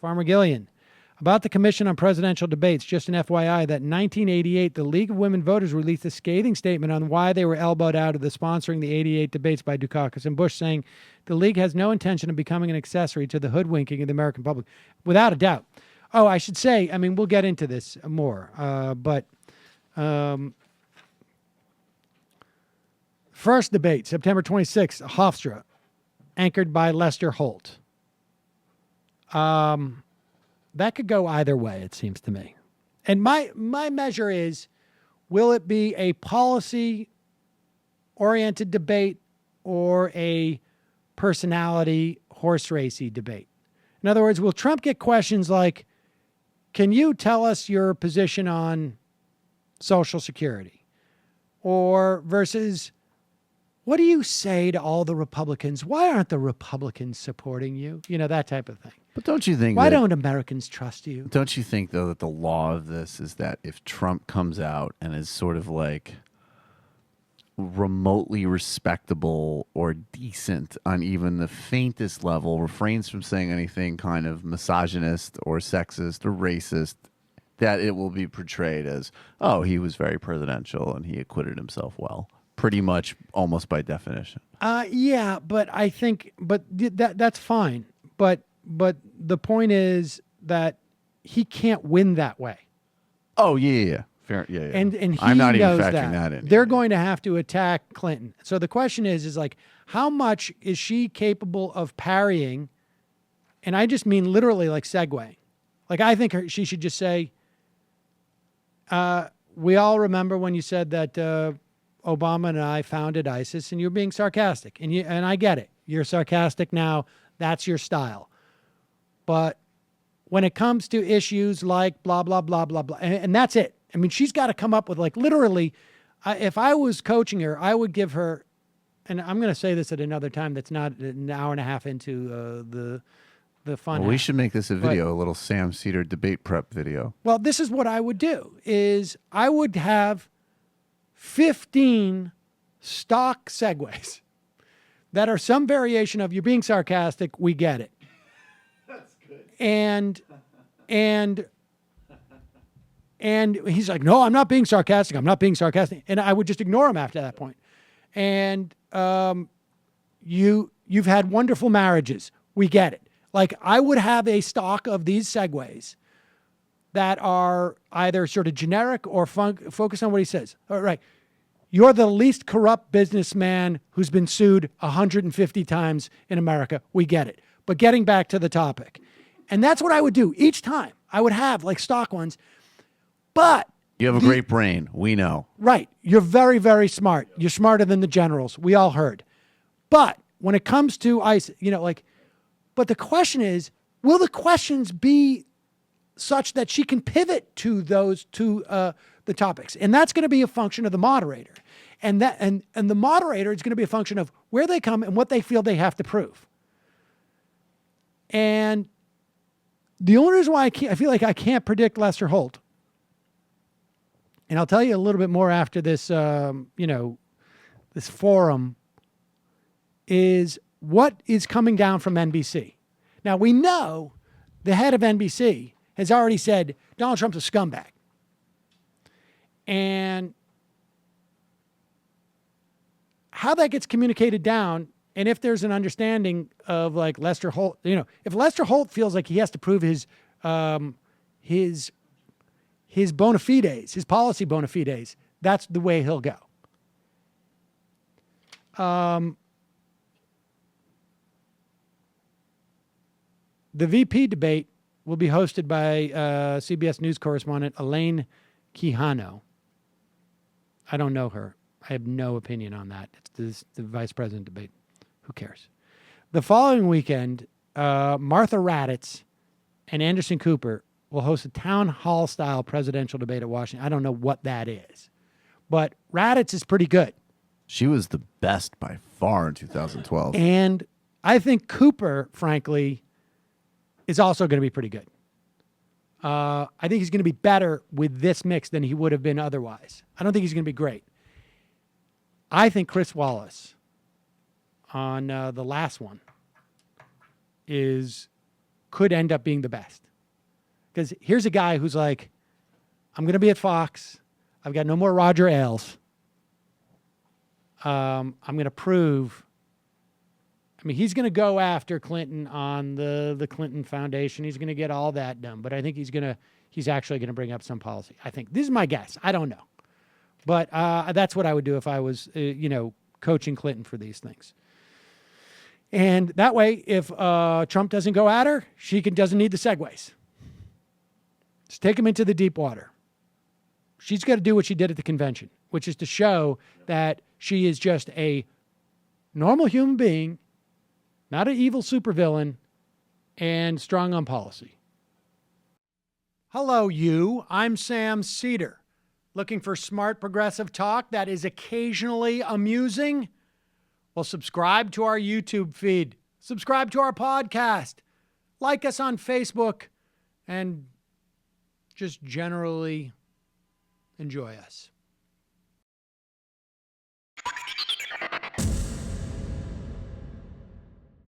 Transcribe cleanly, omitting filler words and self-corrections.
Farmer Gillian. About the Commission on Presidential Debates, just an FYI, that in 1988, the League of Women Voters released a scathing statement on why they were elbowed out of the sponsoring the 88 debates by Dukakis and Bush, saying the League has no intention of becoming an accessory to the hoodwinking of the American public. Without a doubt. Oh, I should say, I mean, we'll get into this more, but first debate, September 26th, Hofstra, anchored by Lester Holt. That could go either way, it seems to me. And my measure is, will it be a policy-oriented debate or a personality horse racy debate? In other words, will Trump get questions like, can you tell us your position on Social Security? Or versus, what do you say to all the Republicans? Why aren't the Republicans supporting you? You know, that type of thing. But don't you think Why don't Americans trust you? Don't you think, though, that the law of this is that if Trump comes out and is sort of like remotely respectable or decent on even the faintest level, refrains from saying anything kind of misogynist or sexist or racist, that it will be portrayed as, oh, he was very presidential and he acquitted himself well, pretty much almost by definition. Yeah, but I think, that's fine. But the point is that he can't win that way. Oh, yeah. Fair, yeah. And he I'm not even knows factoring that in. They're going to have to attack Clinton. So the question is like, how much is she capable of parrying? And I just mean literally like segueing. Like, I think she should just say, we all remember when you said that Obama and I founded ISIS, and you're being sarcastic. And I get it. You're sarcastic now. That's your style. But when it comes to issues like blah, blah, blah, blah, blah, and that's it. I mean, she's got to come up with, like, literally, if I was coaching her, I would give her, and I'm going to say this at another time that's not an hour and a half into the fun. Well, we should make this a video, a little Sam Seder debate prep video. Well, this is what I would do, is I would have 15 stock segues that are some variation of, you're being sarcastic, we get it. That's good. And he's like, no, I'm not being sarcastic. I'm not being sarcastic. And I would just ignore him after that point. And you've had wonderful marriages. We get it. Like, I would have a stock of these segues that are either sort of generic or focus on what he says. All right. You're the least corrupt businessman who's been sued 150 times in America. We get it. But getting back to the topic. And that's what I would do each time. I would have like stock ones. But you have a great brain. We know. Right. You're very, very smart. You're smarter than the generals. We all heard. But when it comes to ISIS, but the question is, will the questions be such that she can pivot to those the topics? And that's going to be a function of the moderator. And the moderator is going to be a function of where they come and what they feel they have to prove. And the only reason why I feel like I can't predict Lester Holt, and I'll tell you a little bit more after this, this forum, is what is coming down from NBC. Now, we know the head of NBC has already said Donald Trump's a scumbag. And how that gets communicated down, and if there's an understanding of like Lester Holt, if Lester Holt feels like he has to prove his bona fides, his policy bona fides, that's the way he'll go. The VP debate will be hosted by CBS News correspondent Elaine Quijano. I don't know her. I have no opinion on that. It's the vice president debate. Who cares? The following weekend, Martha Raddatz and Anderson Cooper will host a town hall-style presidential debate at Washington. I don't know what that is. But Raddatz is pretty good. She was the best by far in 2012. And I think Cooper, frankly, is also going to be pretty good. I think he's going to be better with this mix than he would have been otherwise. I don't think he's going to be great. I think Chris Wallace on the last one is could end up being the best. Because here's a guy who's like, I'm going to be at Fox. I've got no more Roger Ailes. I'm going to prove. I mean, he's going to go after Clinton on the Clinton Foundation. He's going to get all that done. But I think he's actually going to bring up some policy. I think. This is my guess. I don't know. But that's what I would do if I was, coaching Clinton for these things. And that way, if Trump doesn't go at her, she doesn't need the segues. Just take him into the deep water. She's got to do what she did at the convention, which is to show that she is just a normal human being, not an evil supervillain, and strong on policy. Hello, you. I'm Sam Seder. Looking for smart progressive talk that is occasionally amusing? Well, subscribe to our YouTube feed. Subscribe to our podcast. Like us on Facebook. And just generally enjoy us.